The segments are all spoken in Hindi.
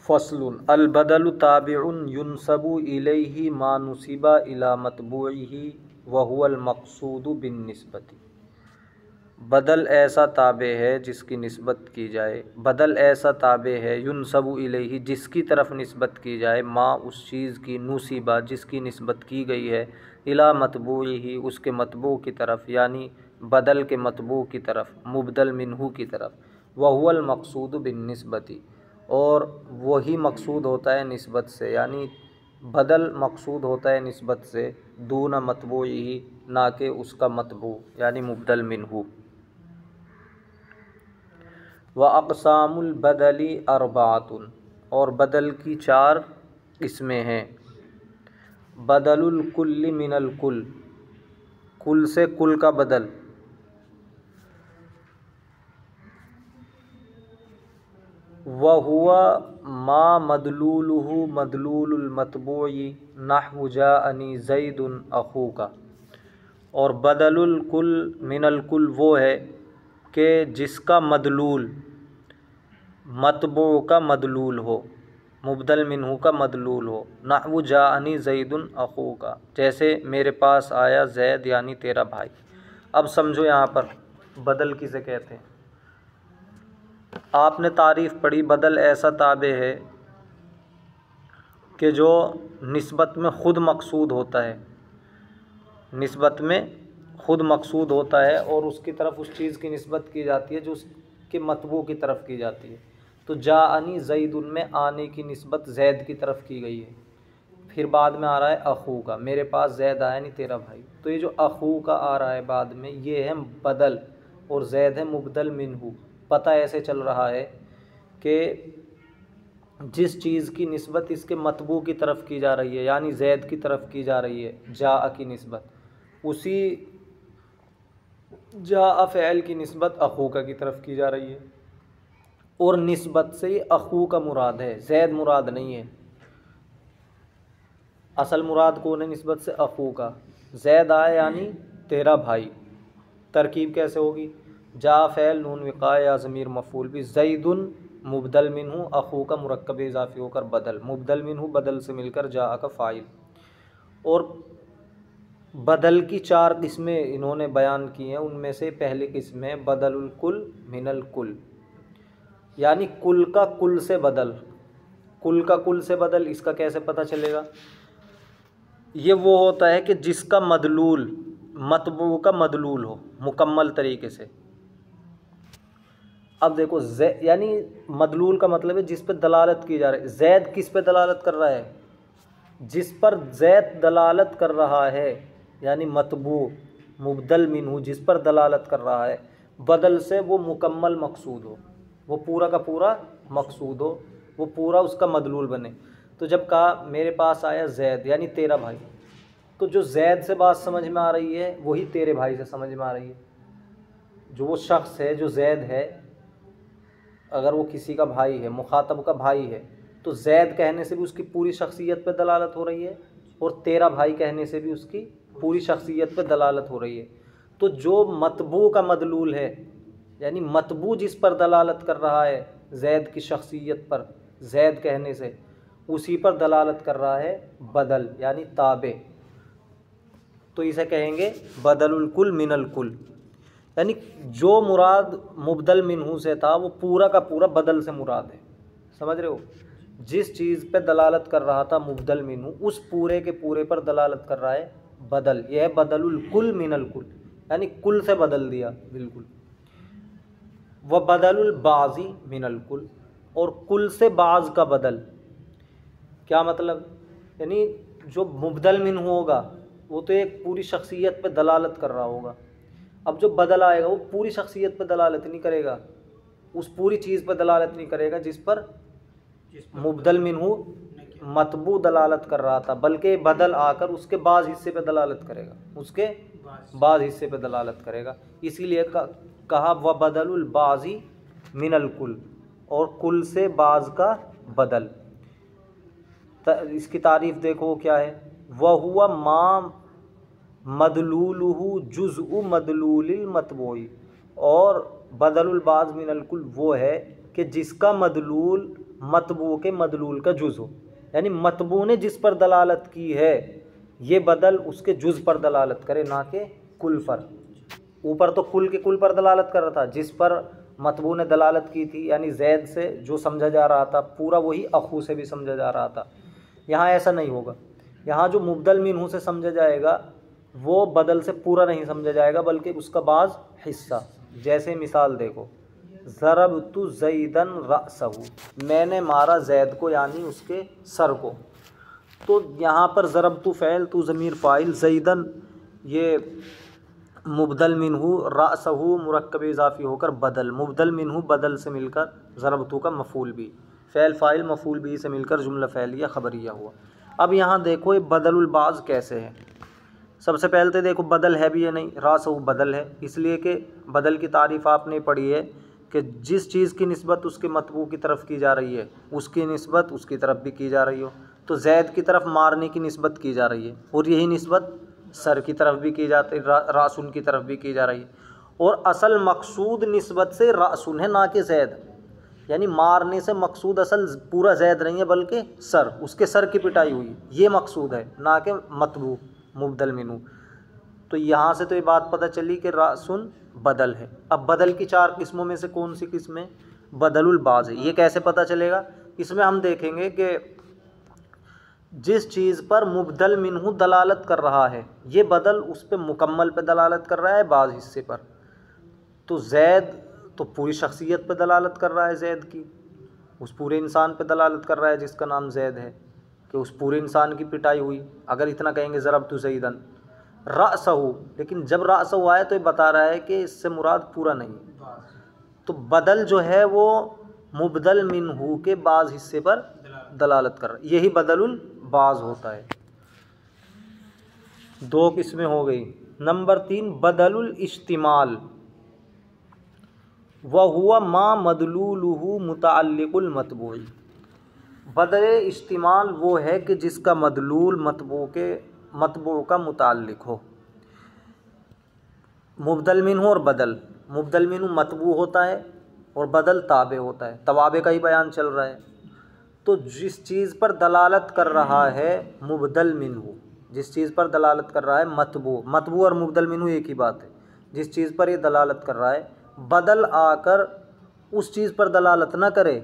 फ़स्लुन अलबदलु ताबिउन युनसबु इलैहि मा नुसिबा इला मतबूइही व हुवल मक़सूदु बिन्निस्बति। बदल ऐसा ताबे है जिसकी निस्बत की जाए, बदल ऐसा ताबे है युनसबु इलैहि जिसकी तरफ निस्बत की जाए, मा उस चीज़ की, नुसिबा जिसकी निस्बत की गई है, इला मतबूइही उसके मतबू की तरफ, यानी बदल के मतबू की तरफ, मुबदल मिन्हू की तरफ, व हुवल मक़सूदु बिन्निस्बति और वही मकसूद होता है निस्बत से, यानी बदल मकसूद होता है निस्बत से, दूना मतबूई ना के उसका मतबू यानी मुबदल मिन्हू। व अक़सामुल बदली अरबातुन और बदल की 4 किस्में हैं। बदलुल कुल्ली मिनल कुल, कुल से कुल का बदल, व हुवा मा मदलूलुहु मदलूलुल मतबूई नहवु जाअनी ज़ैदुन अख़ूका। और बदलुल कुल मिनल कुल वो है कि जिसका मदलूल मतबू का मदलूल हो, मुबदल मिन्हू का मदलूल हो। नहवु जाअनी ज़ैदुन अख़ूका, जैसे मेरे पास आया ज़ैद यानी तेरा भाई। अब समझो यहाँ पर बदल किसे कहते हैं। आपने तारीफ़ पढ़ी, बदल ऐसा ताबे है कि जो निस्बत में ख़ुद मकसूद होता है, निस्बत में ख़ुद मकसूद होता है और उसकी तरफ उस चीज़ की निस्बत की जाती है जो उसके मतबू की तरफ की जाती है। तो जाअनी ज़ैदुन में आने की निस्बत ज़ैद की तरफ की गई है, फिर बाद में आ रहा है अख़ू का, मेरे पास ज़ैद आया नहीं तेरा भाई। तो ये जो अख़ू का आ रहा है बाद में, ये है बदल और ज़ैद है मुबदल मिन्हू। पता ऐसे चल रहा है कि जिस चीज़ की निस्बत इसके मतबू की तरफ की जा रही है, यानी ज़ैद की तरफ की जा रही है, जाअ की निस्बत, उसी जाअ फ़ेल की निस्बत अख़ूका की तरफ की जा रही है। और निस्बत से ये अख़ूका मुराद है, ज़ैद मुराद नहीं है। असल मुराद कौन है निस्बत से? अख़ूका। ज़ैद आया यानी तेरा भाई। तरकीब कैसे होगी? जा फ़ेल नून विक़ा या ज़मीर मफ़ूल भी, ज़ैदुन मुबदल मिन्हू, अख़ू का मुरक्कब इज़ाफ़ी होकर बदल, मुबदल मिन्हू बदल से मिलकर जा का फ़ाइल। और बदल की 4 किस्में इन्होंने बयान की हैं, उनमें से पहली किस्म है बदलुल कुल मिनल कुल, यानी कुल का कुल से बदल। कुल का कुल से बदल, इसका कैसे पता चलेगा? ये वो होता है कि जिसका मदलूल मतबू का मदलूल हो मुकम्मल तरीके से। अब देखो यानी मदलूल का मतलब है जिस पर दलालत की जा रही है। ज़ैद किस पे दलालत कर रहा है? जिस पर ज़ैद दलालत कर रहा है, यानी मतबू मुबदल मिन्हू जिस पर दलालत कर रहा है, बदल से वो मुकम्मल मकसूद हो, वो पूरा का पूरा मकसूद हो, वो पूरा उसका मदलूल बने। तो जब कहा मेरे पास आया ज़ैद यानी तेरा भाई, तो जो ज़ैद से बात समझ में आ रही है वही तेरे भाई से समझ में आ रही है। जो वो शख्स है जो ज़ैद है, अगर वो किसी का भाई है, मुखातब का भाई है, तो ज़ैद कहने से भी उसकी पूरी शख्सियत पे दलालत हो रही है और तेरा भाई कहने से भी उसकी पूरी शख्सियत पे दलालत हो रही है। तो जो मतबू का मदलूल है, यानी मतबू जिस पर दलालत कर रहा है ज़ैद की शख्सियत पर, ज़ैद कहने से उसी पर दलालत कर रहा है बदल यानी ताबे। तो इसे कहेंगे बदलुल कुल मिनल कुल, यानी जो मुराद मुबदल मिन्हू से था वो पूरा का पूरा बदल से मुराद है। समझ रहे हो? जिस चीज़ पे दलालत कर रहा था मुबदल मिन्हू, उस पूरे के पूरे पर दलालत कर रहा है बदल। यह है बदलुल कुल मिनल कुल, यानी कुल से बदल दिया बिल्कुल। व बदलुल बाज़ी मिनल कुल, और कुल से बाज़ का बदल। क्या मतलब? यानी जो मुबदल मिन्हू होगा वो तो एक पूरी शख्सियत पे दलालत कर रहा होगा। अब जो बदल आएगा वो पूरी शख्सियत पर दलालत नहीं करेगा, उस पूरी चीज़ पर दलालत नहीं करेगा जिस पर मुबदल मिन्हू मतबू दलालत कर रहा था, बल्कि बदल आकर उसके बाज़ हिस्से पर दलालत करेगा, उसके बाज़ हिस्से पर दलालत करेगा। इसीलिए कहा व बदलुल बाज़ी मिनल कुल, और कुल से बाज़ का बदल। इसकी तारीफ़ देखो क्या है? वह हुआ मा मदलूलुहु जुज़्उ मदलूलिल मतबूई, और बदलुल बाज़ मिनल कुल वो है कि जिसका मदलूल मतबू के मदलूल का जुज़ हो, यानी मतबू ने जिस पर दलालत की है ये बदल उसके जुज़ पर दलालत करे, ना कि कुल पर। ऊपर तो कुल के कुल पर दलालत कर रहा था, जिस पर मतबू ने दलालत की थी यानी जैद से जो समझा जा रहा था पूरा वही अखू से भी समझा जा रहा था। यहाँ ऐसा नहीं होगा, यहाँ जो मुबदल मिन्हू से समझा जाएगा वो बदल से पूरा नहीं समझा जाएगा बल्कि उसका बाज़ हिस्सा। जैसे मिसाल देखो, ज़रबतु ज़ैदन रअसहू, मैंने मारा जैद को यानी उसके सर को। तो यहाँ पर ज़रबतु फ़ैल, तू ज़मीर फ़ाइल, ज़ैदन ये मुबदल मिन्हू, रअसहू मुरक्कब इज़ाफ़ी होकर बदल, मुबदल मिन्हू बदल से मिलकर ज़रबतु का मफ़ूल भी, फ़ैल फ़ाइल मफ़ूल भी से मिलकर जुमला फ़ैलिया ख़बरिया हुआ। अब यहाँ देखो ये बदलुल बाज़ कैसे है। सबसे पहले तो देखो बदल है भी या नहीं, रासहू बदल है, इसलिए कि बदल की तारीफ़ आपने पढ़ी है कि जिस चीज़ की निस्बत उसके मतबू की तरफ की जा रही है उसकी निस्बत उसकी तरफ भी की जा रही हो। तो जैद की तरफ मारने की निस्बत की जा रही है और यही निस्बत सर की तरफ भी की जाती है, रासुन की तरफ भी की जा रही है। और असल मकसूद निस्बत से रासुन है ना कि जैद, यानी मारने से मकसूद असल पूरा जैद नहीं है बल्कि सर, उसके सर की पिटाई हुई ये मकसूद है, ना कि मतबू मुबदल मिन्हू। तो यहाँ से तो ये बात पता चली कि रासुन बदल है। अब बदल की 4 किस्मों में से कौन सी किस्में बदलुल बाज़ है, ये कैसे पता चलेगा? इसमें हम देखेंगे कि जिस चीज़ पर मुबदल मिन्हू दलालत कर रहा है ये बदल उस पर मुकम्मल पे दलालत कर रहा है बाज़ हिस्से पर। तो जैद तो पूरी शख्सियत पे दलालत कर रहा है, जैद की उस पूरे इंसान पे दलालत कर रहा है जिसका नाम जैद है, कि उस पूरे इंसान की पिटाई हुई। अगर इतना कहेंगे ज़रबतु ज़ैदन रअसहू, लेकिन जब रअसहू आए तो ये बता रहा है कि इससे मुराद पूरा नहीं। तो बदल जो है वो मुबदल मिन्हू के बाज़ हिस्से पर दलालत कर रहा है, यही बदलुल बाज़ होता है। 2 किस्में हो गई। नंबर 3 बदलुल इस्तिमाल, व हुआ मा मदलूलुहु मुतअल्लिकुल मतबूई। बदल इस्तिमाल वो है कि जिसका मदलूल मतबू का मुताल्लिक हो। मुबदल मिन्हू और बदल, मुबदल मिन्हू मतबू होता है और बदल ताबे होता है, तवाबे का ही बयान चल रहा है। तो जिस चीज़ पर दलालत कर रहा है मुबदल मिन्हू, जिस चीज़ पर दलालत कर रहा है मतबू और मुबदल मिन्हू एक ही बात है। जिस चीज़ पर ये दलालत कर रहा है बदल आकर उस चीज़ पर दलालत ना करे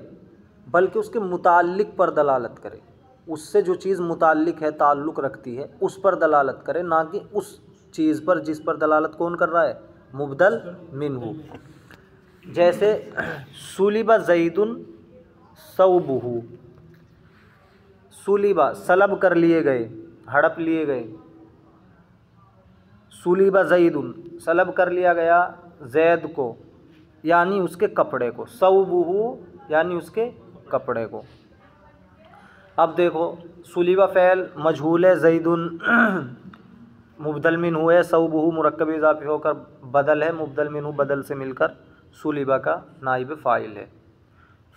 बल्कि उसके मुताल्लिक पर दलालत करे, उससे जो चीज़ मुताल्लिक है ताल्लुक़ रखती है उस पर दलालत करे, ना कि उस चीज़ पर जिस पर दलालत कौन कर रहा है मुबदल मिन्हू। जैसे सुलिबा ज़ैदुन सौबुहू, सुलिबा सलब कर लिए गए, हड़प लिए गए। सुलिबा ज़ैदुन सलब कर लिया गया जैद को यानी उसके कपड़े को, सौबुहू यानी उसके कपड़े को। अब देखो सुलिबा फ़ैल मजहूल है, ज़ैदुन मुबदल मिन्हू है, सौबुहू मुरक्कब इज़ाफ़ी होकर बदल है, मुबदल मिन्हू बदल से मिलकर सुलिबा का नाइब फ़ाइल है,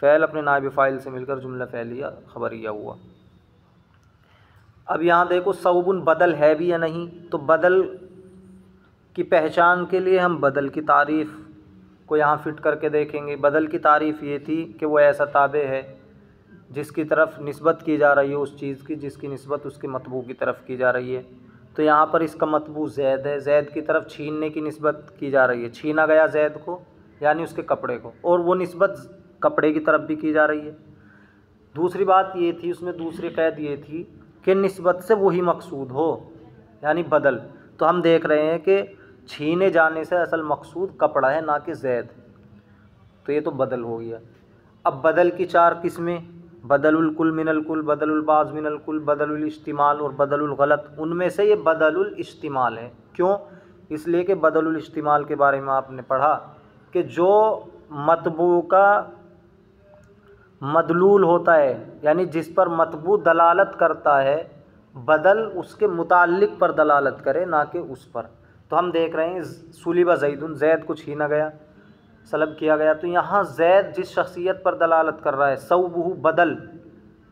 फ़ैल अपने नाइब फ़ाइल से मिलकर जुमला फ़ैलिया ख़बरिया हुआ। अब यहाँ देखो सौबुन बदल है भी या नहीं, तो बदल की पहचान के लिए हम बदल की तारीफ़ को यहाँ फ़िट करके देखेंगे। बदल की तारीफ़ ये थी कि वो ऐसा ताबे है जिसकी तरफ निस्बत की जा रही है उस चीज़ की जिसकी निस्बत उसके मतबू की तरफ की जा रही है। तो यहाँ पर इसका मतबू जैद है, जैद की तरफ छीनने की निस्बत की जा रही है, छीना गया जैद को यानी उसके कपड़े को, और वो निस्बत कपड़े की तरफ भी की जा रही है। दूसरी बात ये थी उसमें, दूसरी क़ैद ये थी कि निस्बत से वही मकसूद हो यानी बदल। तो हम देख रहे हैं कि छीने जाने से असल मकसूद कपड़ा है ना कि जैद, तो ये तो बदल हो गया। अब बदल की 4 किस्में, बदलुल कुल मिनल कुल, बदलुल बाज़ मिनल कुल, बदलुल इस्तिमाल और बदलुल गलत। उनमें से ये बदलुल इस्तिमाल है। क्यों? इसलिए कि बदलुल इस्तिमाल के बारे में आपने पढ़ा कि जो मतबू का मदलूल होता है यानी जिस पर मतबू दलालत करता है बदल उसके मुताल्लिक पर दलालत करे ना कि उस पर। तो हम देख रहे हैं सुलिबा ज़ैदुन, जैद को छीना गया, सलब किया गया। तो यहाँ जैद जिस शख्सियत पर दलालत कर रहा है, सौबुहू बदल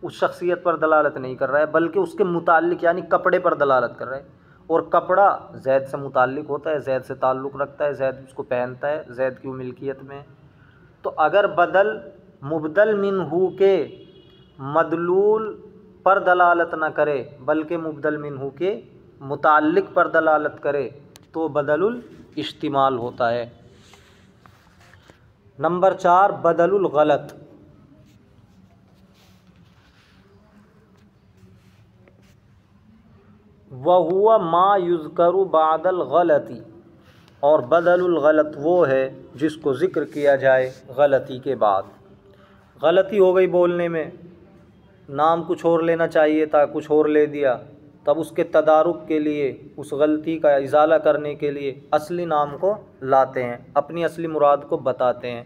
उस शख्सियत पर दलालत नहीं कर रहा है बल्कि उसके मुताल्लिक यानी कपड़े पर दलालत कर रहा है, और कपड़ा जैद से मुताल्लिक होता है, जैद से ताल्लुक़ रखता है, जैद उसको पहनता है, जैद की वो मिल्कियत में। तो अगर बदल मुबदल मिन्हू के मदलूल पर दलालत न करे बल्कि मुबदल मिन्हू के मुताल्लिक पर दलालत करे तो बदलुल इस्तिमाल होता है। नंबर 4 बदलुल गलत। वहुआ मा युज़करु बादल गलती, और बदलुल गलत वो है जिसको ज़िक्र किया जाए गलती के बाद। गलती हो गई बोलने में, नाम कुछ और लेना चाहिए था, कुछ और ले दिया, तब उसके तदारुक के लिए, उस गलती का इज़ाला करने के लिए असली नाम को लाते हैं, अपनी असली मुराद को बताते हैं।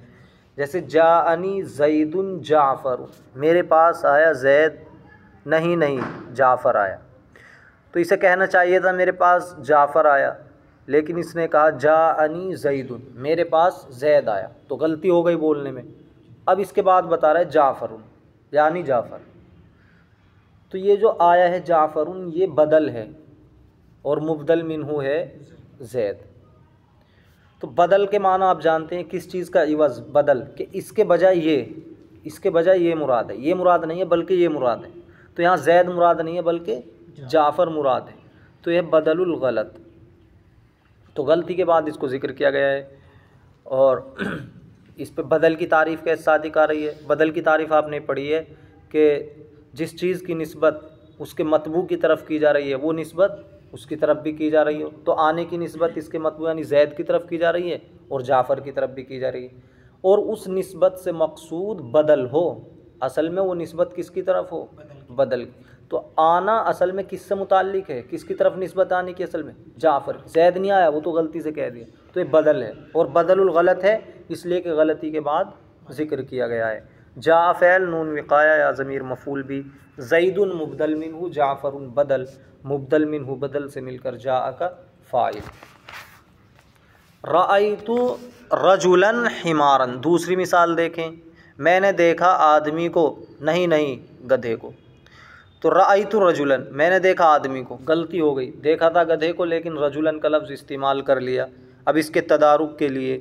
जैसे जाअनी ज़ैदुन जाफ़र, मेरे पास आया ज़ैद, नहीं जाफ़र आया। तो इसे कहना चाहिए था मेरे पास जाफ़र आया, लेकिन इसने कहा जाअनी ज़ैदुन, मेरे पास ज़ैद आया, तो गलती हो गई बोलने में। अब इसके बाद बता रहा है जाफ़रुन यानी जाफ़र। तो ये जो आया है जाफ़रुन ये बदल है और मुबदल मिन्हू है ज़ैद। तो बदल के माना आप जानते हैं किस चीज़ का इवज़, बदल कि इसके बजाय ये, इसके बजाय ये मुराद है, ये मुराद नहीं है बल्कि ये मुराद है। तो यहाँ ज़ैद मुराद नहीं है बल्कि जाफ़र मुराद है, तो यह बदलुल गलत। तो गलती के बाद इसको ज़िक्र किया गया है। और इस पे बदल की तारीफ़ कैसे सादिक आ रही है। बदल की तारीफ़ आपने पढ़ी है कि जिस चीज़ की निस्बत उसके मतबू की तरफ की जा रही है वो निस्बत उसकी तरफ भी की जा रही हो। तो आने की निस्बत इसके मतबू यानी ज़ैद की तरफ की जा रही है और जाफ़र की तरफ भी की जा रही है, और उस निस्बत से मकसूद बदल हो, असल में वो निस्बत किसकी तरफ हो, बदल की। तो आना असल में किससे मुताल्लिक है, किसकी तरफ निस्बत आने की, असल में जाफ़र। ज़ैद नहीं आया, वो तो गलती से कह दिया, तो ये बदल है और बदलुल गलत है, इसलिए कि गलती के बाद ज़िक्र किया गया है। जा फ़ैल नून विक़ाया या ज़मीर मफ़ूल भी, ज़ैदुन मुबदल मिन्हु जाफ़रुन बदल, मुबदल मिन्हु बदल से मिलकर जा का फ़ाइल। रअयतु रजुलन हिमारन, दूसरी मिसाल देखें, मैंने देखा आदमी को, नहीं गधे को। तो रअयतु रजुलन, मैंने देखा आदमी को, गलती हो गई, देखा था गधे को लेकिन रजुलन का लफ्ज़ इस्तेमाल कर लिया। अब इसके तदारुक के लिए